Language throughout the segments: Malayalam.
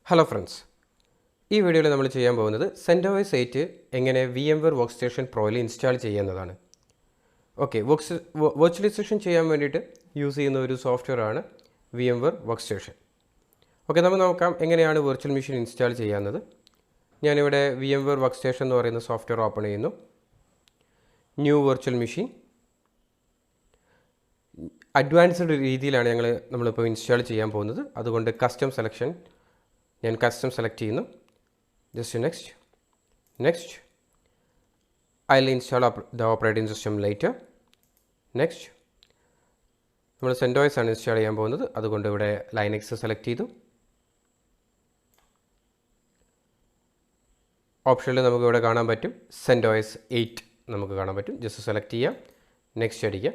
Hello friends, ഈ വീഡിയോയിൽ നമ്മൾ ചെയ്യാൻ പോകുന്നത് CentOS 8 എങ്ങനെ VMware Workstation Proയിൽ ഇൻസ്റ്റാൾ ചെയ്യുന്നതാണ്. ഓക്കെ, വെർച്വലൈസേഷൻ ചെയ്യാൻ വേണ്ടിയിട്ട് യൂസ് ചെയ്യുന്ന ഒരു സോഫ്റ്റ്വെയർ ആണ് VMware Workstation. ഓക്കെ, നമ്മൾ നോക്കാം എങ്ങനെയാണ് വെർച്വൽ മെഷീൻ ഇൻസ്റ്റാൾ ചെയ്യാവുന്നത്. ഞാനിവിടെ VMware Workstation എന്ന് പറയുന്ന സോഫ്റ്റ്വെയർ ഓപ്പൺ ചെയ്യുന്നു. ന്യൂ വെർച്വൽ മെഷീൻ അഡ്വാൻസ്ഡ് രീതിയിലാണ് നമ്മളിപ്പോൾ ഇൻസ്റ്റാൾ ചെയ്യാൻ പോകുന്നത്. അതുകൊണ്ട് കസ്റ്റം സെലക്ഷൻ ഞാൻ കസ്റ്റം സെലക്ട് ചെയ്യുന്നു. Just next I'll install the operating system later. Next നമ്മൾ CentOS ആണ് ഇൻസ്റ്റാൾ ചെയ്യാൻ പോകുന്നത്. അതുകൊണ്ട് ഇവിടെ ലൈനക്സ് സെലക്ട് ചെയ്തു. ഓപ്ഷനിൽ നമുക്ക് ഇവിടെ കാണാൻ പറ്റും CentOS 8 നമുക്ക് കാണാൻ പറ്റും. ജസ്റ്റ് സെലക്ട് ചെയ്യാം, നെക്സ്റ്റ് അടിക്കുക.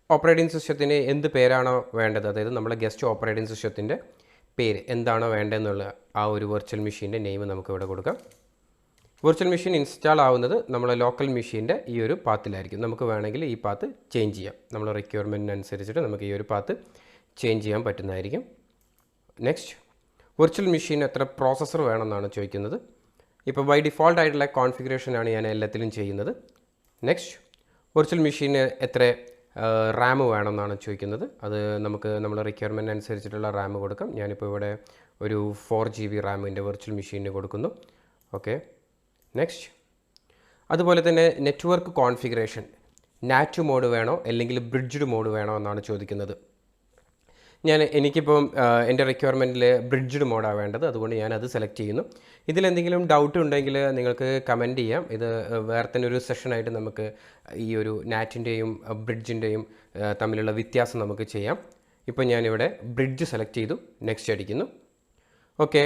ഓപ്പറേറ്റിംഗ് സിസ്റ്റത്തിന് എന്ത് പേരാണോ വേണ്ടത്, അതായത് നമ്മുടെ ഗസ്റ്റ് ഓപ്പറേറ്റിംഗ് സിസ്റ്റത്തിൻ്റെ പേര് എന്താണോ വേണ്ടതെന്നുള്ള ആ ഒരു വെർച്വൽ മെഷീൻ്റെ നെയിം നമുക്ക് ഇവിടെ കൊടുക്കാം. വെർച്വൽ മെഷീൻ ഇൻസ്റ്റാൾ ആവുന്നത് നമ്മളെ ലോക്കൽ മെഷീൻ്റെ ഈ ഒരു പാത്തിലായിരിക്കും. നമുക്ക് വേണമെങ്കിൽ ഈ പാത്ത് ചേഞ്ച് ചെയ്യാം. നമ്മൾ റിക്വയർമെൻറ്റിനനുസരിച്ചിട്ട് നമുക്ക് ഈ ഒരു പാത്ത് ചേഞ്ച് ചെയ്യാൻ പറ്റുന്നതായിരിക്കും. നെക്സ്റ്റ്, വെർച്വൽ മെഷീൻ എത്ര പ്രോസസ്സർ വേണമെന്നാണ് ചോദിക്കുന്നത്. ഇപ്പോൾ ബൈ ഡിഫോൾട്ട് ആയിട്ടുള്ള കോൺഫിഗറേഷനാണ് ഞാൻ എല്ലാത്തിലും ചെയ്യുന്നത്. നെക്സ്റ്റ്, വെർച്വൽ മെഷീന് എത്ര റാം വേണമെന്നാണ് ചോദിക്കുന്നത്. അത് നമുക്ക് നമ്മുടെ റിക്വയർമെൻറ്റ് അനുസരിച്ചിട്ടുള്ള റാം കൊടുക്കാം. ഞാനിപ്പോൾ ഇവിടെ ഒരു 4 GB റാമിൻ്റെ വെർച്വൽ മെഷീനിന് കൊടുക്കുന്നു. Okay, next. അതുപോലെ തന്നെ നെറ്റ്വർക്ക് കോൺഫിഗറേഷൻ നാറ്റ് മോഡ് വേണോ അല്ലെങ്കിൽ ബ്രിഡ്ജ്ഡ് മോഡ് വേണോ എന്നാണ് ചോദിക്കുന്നത്. എനിക്കിപ്പം എൻ്റെ റിക്വയർമെൻറ്റിൽ ബ്രിഡ്ജ്ഡ് മോഡാണ് വേണ്ടത്. അതുകൊണ്ട് ഞാനത് സെലക്ട് ചെയ്യുന്നു. ഇതിലെന്തെങ്കിലും ഡൗട്ട് ഉണ്ടെങ്കിൽ നിങ്ങൾക്ക് കമൻറ്റ് ചെയ്യാം. ഇത് വേറെ തന്നെ ഒരു സെഷനായിട്ട് നമുക്ക് ഈ ഒരു നാറ്റിൻ്റെയും ബ്രിഡ്ജിൻ്റെയും തമ്മിലുള്ള വ്യത്യാസം നമുക്ക് ചെയ്യാം. ഇപ്പോൾ ഞാനിവിടെ ബ്രിഡ്ജ് സെലക്ട് ചെയ്തു, നെക്സ്റ്റ് അടിക്കുന്നു. ഓക്കെ,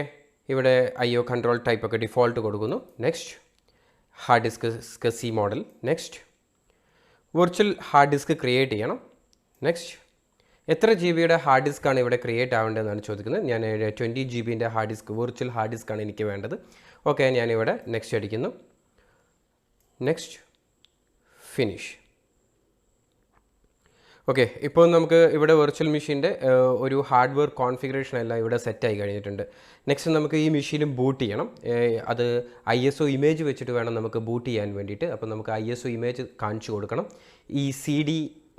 ഇവിടെ IO കൺട്രോൾ ടൈപ്പൊക്കെ ഡിഫോൾട്ട് കൊടുക്കുന്നു. Next, hard disk C model. Next, virtual hard disk create ചെയ്യണം. നെക്സ്റ്റ്, എത്ര GB ഹാർഡ് ഡിസ്ക്കാണ് ഇവിടെ ക്രിയേറ്റ് ആവേണ്ടതെന്നാണ് ചോദിക്കുന്നത്. ഞാൻ 20 GB hard disk virtual hard ഡിസ്ക്കാണ് എനിക്ക് വേണ്ടത്. ഓക്കെ, ഞാനിവിടെ നെക്സ്റ്റ് അടിക്കുന്നു. Next, finish. ഓക്കെ, ഇപ്പോൾ നമുക്ക് ഇവിടെ വെർച്വൽ മെഷീൻ്റെ ഒരു ഹാർഡ്വെയർ കോൺഫിഗറേഷൻ എല്ലാം ഇവിടെ സെറ്റായി കഴിഞ്ഞിട്ടുണ്ട്. നെക്സ്റ്റ് നമുക്ക് ഈ മെഷീൻ ബൂട്ട് ചെയ്യണം. അത് ISO ഇമേജ് വെച്ചിട്ട് വേണം നമുക്ക് ബൂട്ട് ചെയ്യാൻ വേണ്ടിയിട്ട്. അപ്പോൾ നമുക്ക് ISO ഇമേജ് കാണിച്ചു കൊടുക്കണം. ഈ CD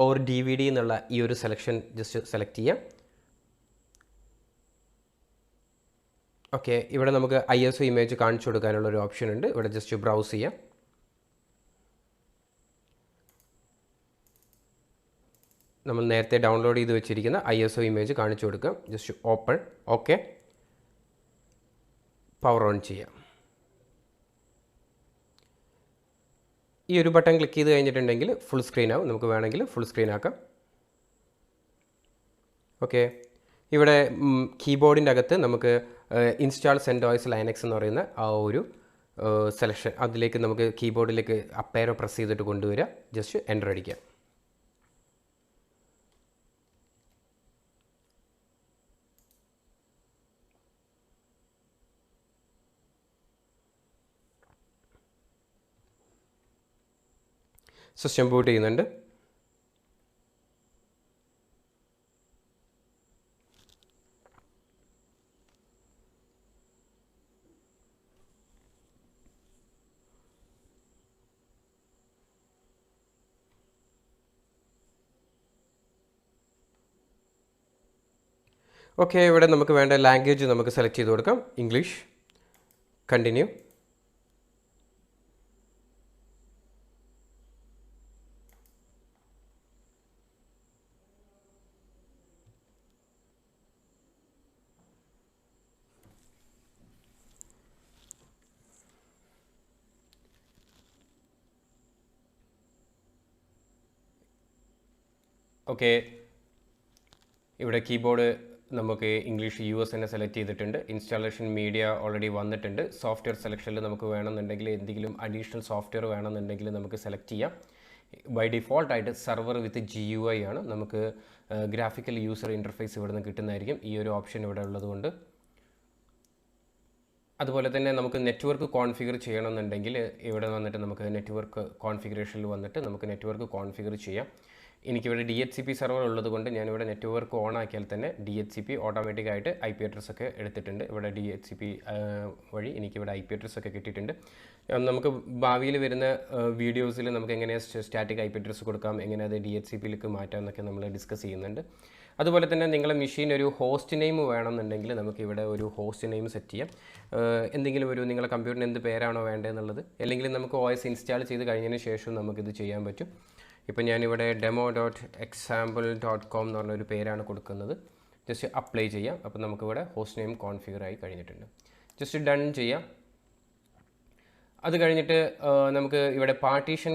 ഓർ DVD എന്നുള്ള ഈ ഒരു സെലക്ഷൻ ജസ്റ്റ് സെലക്ട് ചെയ്യാം. ഓക്കെ, ഇവിടെ നമുക്ക് ISO ഇമേജ് കാണിച്ചു കൊടുക്കാനുള്ള ഒരു ഓപ്ഷൻ ഉണ്ട്. ഇവിടെ ജസ്റ്റ് ബ്രൗസ് ചെയ്യാം. നമ്മൾ നേരത്തെ ഡൗൺലോഡ് ചെയ്ത് വെച്ചിരിക്കുന്ന ISO ഇമേജ് കാണിച്ചു കൊടുക്കാം. Just open. Okay, power on ചെയ്യാം. ഈ ഒരു ബട്ടൺ ക്ലിക്ക് ചെയ്ത് കഴിഞ്ഞിട്ടുണ്ടെങ്കിൽ ഫുൾ സ്ക്രീൻ ആവും. നമുക്ക് വേണമെങ്കിൽ ഫുൾ സ്ക്രീൻ ആക്കാം. ഓക്കെ, ഇവിടെ കീബോർഡിൻ്റെ അകത്ത് നമുക്ക് ഇൻസ്റ്റാൾ CentOS ലൈനക്സ് എന്ന് പറയുന്ന ആ ഒരു സെലക്ഷൻ, അതിലേക്ക് നമുക്ക് കീബോർഡിലേക്ക് അപ്പേരോ പ്രസ് ചെയ്തിട്ട് കൊണ്ടുവരിക. ജസ്റ്റ് എൻ്റർ അടിക്കാം. സിസ്റ്റം ബൂട്ട് ചെയ്യുന്നുണ്ട്. ഓക്കെ, ഇവിടെ നമുക്ക് വേണ്ട ലാംഗ്വേജ് നമുക്ക് സെലക്ട് ചെയ്ത് കൊടുക്കാം. ഇംഗ്ലീഷ്. കണ്ടിന്യൂ. ഓക്കെ, ഇവിടെ കീബോർഡ് നമുക്ക് ഇംഗ്ലീഷ് US തന്നെ സെലക്ട് ചെയ്തിട്ടുണ്ട്. ഇൻസ്റ്റാളേഷൻ മീഡിയ ഓൾറെഡി വന്നിട്ടുണ്ട്. സോഫ്റ്റ്വെയർ സെലക്ഷനിൽ നമുക്ക് വേണമെന്നുണ്ടെങ്കിൽ എന്തെങ്കിലും അഡീഷണൽ സോഫ്റ്റ്വെയർ വേണമെന്നുണ്ടെങ്കിൽ നമുക്ക് സെലക്ട് ചെയ്യാം. ബൈ ഡിഫോൾട്ടായിട്ട് സർവർ വിത്ത് GUI ആണ്. നമുക്ക് ഗ്രാഫിക്കൽ യൂസർ ഇൻ്റർഫേസ് ഇവിടെ നിന്ന് കിട്ടുന്നതായിരിക്കും ഈ ഒരു ഓപ്ഷൻ ഇവിടെ ഉള്ളതുകൊണ്ട്. അതുപോലെ തന്നെ നമുക്ക് നെറ്റ്വർക്ക് കോൺഫിഗർ ചെയ്യണമെന്നുണ്ടെങ്കിൽ ഇവിടെ വന്നിട്ട് നമുക്ക് നെറ്റ്വർക്ക് കോൺഫിഗറേഷനിൽ വന്നിട്ട് നമുക്ക് നെറ്റ്വർക്ക് കോൺഫിഗർ ചെയ്യാം. എനിക്കിവിടെ DHCP സെർവർ ഉള്ളതുകൊണ്ട് ഞാനിവിടെ നെറ്റ്വർക്ക് ഓൺ ആക്കിയാൽ തന്നെ DHCP ഓട്ടോമാറ്റിക്കായിട്ട് IP അഡ്രസ് ഒക്കെ എടുത്തിട്ടുണ്ട്. ഇവിടെ DHCP വഴി എനിക്കിവിടെ IP അഡ്രസ് ഒക്കെ കിട്ടിയിട്ടുണ്ട്. നമുക്ക് ഭാവിയിൽ വരുന്ന വീഡിയോസിൽ നമുക്ക് എങ്ങനെ സ്റ്റാറ്റിക് IP അഡ്രസ് കൊടുക്കാം, എങ്ങനെ അത് DHCPയിലേക്ക് മാറ്റാം എന്നൊക്കെ നമ്മൾ ഡിസ്കസ് ചെയ്യുന്നുണ്ട്. അതുപോലെ തന്നെ നിങ്ങളുടെ മെഷീൻ ഒരു ഹോസ്റ്റ് നെയിം വേണമെന്നുണ്ടെങ്കിൽ നമുക്ക് ഇവിടെ ഒരു ഹോസ്റ്റ് നെയിം സെറ്റ് ചെയ്യാം. എന്തെങ്കിലും ഒരു നിങ്ങളുടെ കമ്പ്യൂട്ടറിന് എന്ത് പേരാണോ വേണ്ടതെന്നുള്ളത്, അല്ലെങ്കിൽ നമുക്ക് OS ഇൻസ്റ്റാൾ ചെയ്ത് കഴിഞ്ഞതിന് ശേഷം നമുക്കിത് ചെയ്യാൻ പറ്റും. ഇപ്പോൾ ഞാനിവിടെ demo.example.com എന്ന് പറഞ്ഞൊരു പേരാണ് കൊടുക്കുന്നത്. ജസ്റ്റ് അപ്ലൈ ചെയ്യാം. അപ്പോൾ നമുക്കിവിടെ ഹോസ്റ്റ് നെയിം കോൺഫിഗർ ആയി കഴിഞ്ഞിട്ടുണ്ട്. ജസ്റ്റ് ഡൺ ചെയ്യാം. അത് കഴിഞ്ഞിട്ട് നമുക്ക് ഇവിടെ പാർട്ടീഷൻ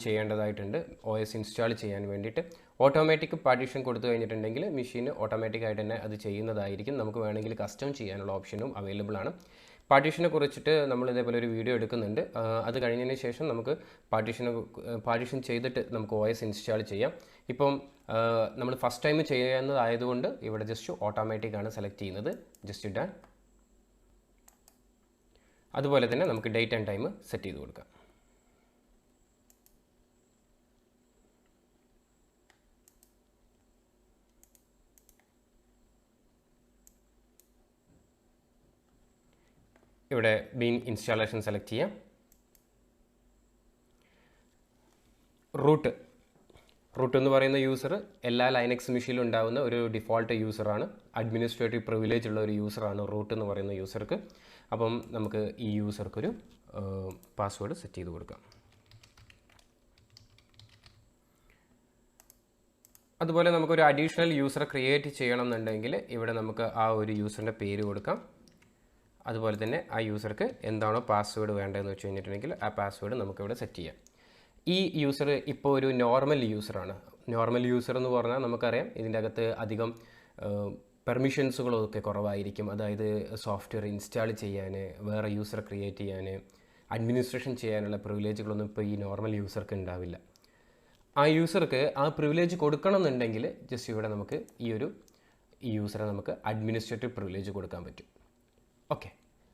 ചെയ്യേണ്ടതായിട്ടുണ്ട്. OS ഇൻസ്റ്റാൾ ചെയ്യാൻ വേണ്ടിയിട്ട് ഓട്ടോമാറ്റിക് പാർട്ടീഷൻ കൊടുത്തു കഴിഞ്ഞിട്ടുണ്ടെങ്കിൽ മെഷീൻ ഓട്ടോമാറ്റിക്കായിട്ട് തന്നെ അത് ചെയ്യുന്നതായിരിക്കും. നമുക്ക് വേണമെങ്കിൽ കസ്റ്റം ചെയ്യാനുള്ള ഓപ്ഷനും അവൈലബിൾ ആണ്. പാർട്ടീഷനെ കുറിച്ചിട്ട് നമ്മൾ ഇതേപോലെ ഒരു വീഡിയോ എടുക്കുന്നുണ്ട്. അത് കഴിഞ്ഞതിന് ശേഷം നമുക്ക് പാർട്ടീഷൻ ചെയ്തിട്ട് നമുക്ക് OS ഇൻസ്റ്റാൾ ചെയ്യാം. ഇപ്പം നമ്മൾ ഫസ്റ്റ് ടൈം ചെയ്യുന്നതായതുകൊണ്ട് ഇവിടെ ജസ്റ്റ് ഓട്ടോമാറ്റിക്കാണ് സെലക്ട് ചെയ്യുന്നത്. Just done. അതുപോലെ തന്നെ നമുക്ക് ഡേറ്റ് ആൻഡ് ടൈം സെറ്റ് ചെയ്ത് കൊടുക്കാം. ഇവിടെ ബീൻ ഇൻസ്റ്റാളേഷൻ സെലക്ട് ചെയ്യാം. റൂട്ട് എന്ന് പറയുന്ന യൂസർ എല്ലാ ലൈനക്സ് മെഷീനിലും ഉണ്ടാകുന്ന ഒരു ഡിഫോൾട്ട് യൂസറാണ്. അഡ്മിനിസ്ട്രേറ്റീവ് പ്രിവിലേജ് ഉള്ള ഒരു യൂസറാണ് റൂട്ട് എന്ന് പറയുന്ന യൂസർക്ക്. അപ്പം നമുക്ക് ഈ യൂസർക്കൊരു പാസ്വേഡ് സെറ്റ് ചെയ്ത് കൊടുക്കാം. അതുപോലെ നമുക്കൊരു അഡീഷണൽ യൂസർ ക്രിയേറ്റ് ചെയ്യണം എന്നുണ്ടെങ്കിൽ ഇവിടെ നമുക്ക് ആ ഒരു യൂസറിൻ്റെ പേര് കൊടുക്കാം. അതുപോലെ തന്നെ ആ യൂസർക്ക് എന്താണോ പാസ്വേഡ് വേണ്ടതെന്ന് വെച്ച് കഴിഞ്ഞിട്ടുണ്ടെങ്കിൽ ആ പാസ്വേഡ് നമുക്കിവിടെ സെറ്റ് ചെയ്യാം. ഈ യൂസർ ഇപ്പോൾ ഒരു നോർമൽ യൂസറാണ്. നോർമൽ യൂസർ എന്ന് പറഞ്ഞാൽ നമുക്കറിയാം ഇതിൻ്റെ അകത്ത് അധികം പെർമിഷൻസുകളൊക്കെ കുറവായിരിക്കും. അതായത് സോഫ്റ്റ്വെയർ ഇൻസ്റ്റാൾ ചെയ്യാൻ, വേറെ യൂസർ ക്രിയേറ്റ് ചെയ്യാൻ, അഡ്മിനിസ്ട്രേഷൻ ചെയ്യാനുള്ള പ്രിവിലേജുകളൊന്നും ഇപ്പോൾ ഈ നോർമൽ യൂസർക്ക് ഉണ്ടാവില്ല. ആ യൂസർക്ക് ആ പ്രിവിലേജ് കൊടുക്കണം എന്നുണ്ടെങ്കിൽ ജസ്റ്റ് ഇവിടെ നമുക്ക് ഈ യൂസറെ നമുക്ക് അഡ്മിനിസ്ട്രേറ്റീവ് പ്രിവിലേജ് കൊടുക്കാൻ പറ്റും. ഓക്കെ,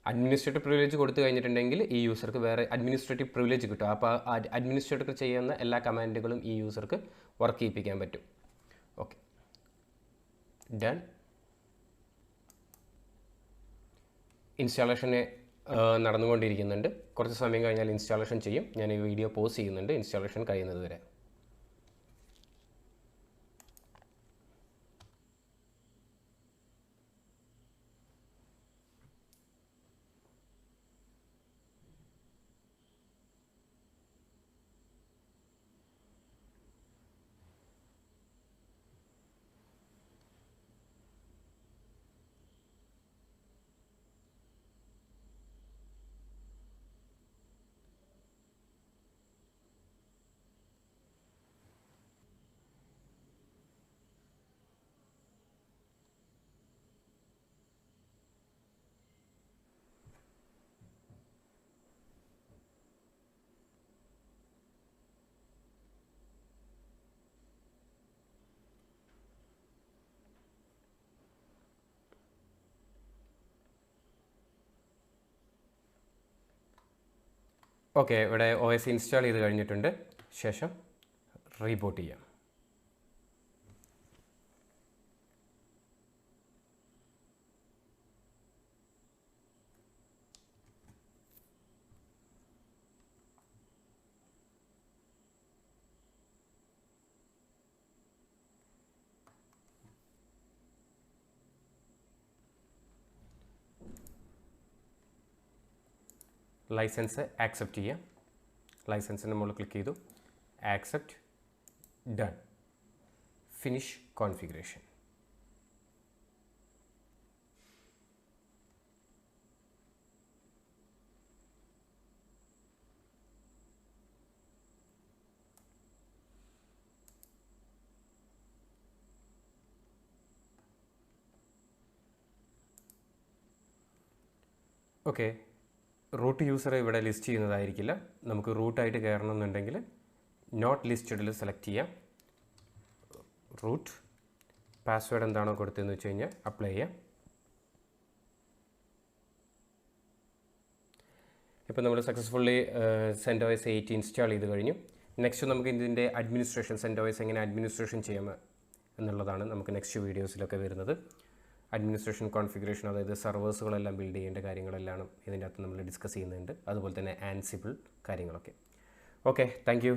അഡ്മിനിസ്ട്രേറ്റീവ് പ്രിവിലേജ് കൊടുത്തു കഴിഞ്ഞിട്ടുണ്ടെങ്കിൽ ഈ യൂസർക്ക് വേറെ അഡ്മിനിസ്ട്രേറ്റീവ് പ്രിവിലേജ് കിട്ടും. അപ്പോൾ അഡ്മിനിസ്ട്രേറ്റർ ചെയ്യുന്ന എല്ലാ കമാൻഡുകളും ഈ യൂസർക്ക് വർക്ക് ചെയ്യിപ്പിക്കാൻ പറ്റും. Okay, done. ഇൻസ്റ്റാളേഷന് നടന്നുകൊണ്ടിരിക്കുന്നുണ്ട്. കുറച്ച് സമയം കഴിഞ്ഞാൽ ഇൻസ്റ്റാളേഷൻ ചെയ്യും. ഞാൻ ഈ വീഡിയോ പോസ് ചെയ്യുന്നുണ്ട് ഇൻസ്റ്റാളേഷൻ കഴിയുന്നത് വരെ. ഓക്കെ, ഇവിടെ OS ഇൻസ്റ്റാൾ ചെയ്ത് കഴിഞ്ഞിട്ടുണ്ട്. ശേഷം റീബൂട്ട് ചെയ്യാം. ലൈസൻസ് ആക്സെപ്റ്റ് ചെയ്യാം. ലൈസൻസിന് നമ്മൾ ക്ലിക്ക് ചെയ്തു, accept, done, finish configuration. Okay, root user ഇവിടെ ലിസ്റ്റ് ചെയ്യുന്നതായിരിക്കില്ല. നമുക്ക് റൂട്ടായിട്ട് കയറണമെന്നുണ്ടെങ്കിൽ നോട്ട് ലിസ്റ്റഡിൽ സെലക്ട് ചെയ്യാം. റൂട്ട് പാസ്വേഡ് എന്താണോ കൊടുത്തതെന്ന് വെച്ച് കഴിഞ്ഞാൽ അപ്ലൈ ചെയ്യാം. ഇപ്പോൾ നമ്മൾ സക്സസ്ഫുള്ളി CentOS 8 ഇൻസ്റ്റാൾ ചെയ്ത് കഴിഞ്ഞു. നെക്സ്റ്റ് നമുക്ക് ഇതിൻ്റെ അഡ്മിനിസ്ട്രേഷൻ CentOS എങ്ങനെ അഡ്മിനിസ്ട്രേഷൻ ചെയ്യാം എന്നുള്ളതാണ് നമുക്ക് നെക്സ്റ്റ് വീഡിയോസിലൊക്കെ വരുന്നത്. അഡ്മിനിസ്ട്രേഷൻ കോൺഫിഗറേഷൻ, അതായത് സർവേഴ്സുകളെല്ലാം ബിൽഡ് ചെയ്യേണ്ട കാര്യങ്ങളെല്ലാം ഇതിൻ്റെ അകത്ത് നമ്മൾ ഡിസ്കസ് ചെയ്യുന്നുണ്ട്. അതുപോലെ തന്നെ ആൻസിബിൾ കാര്യങ്ങളൊക്കെ. Okay, thank you.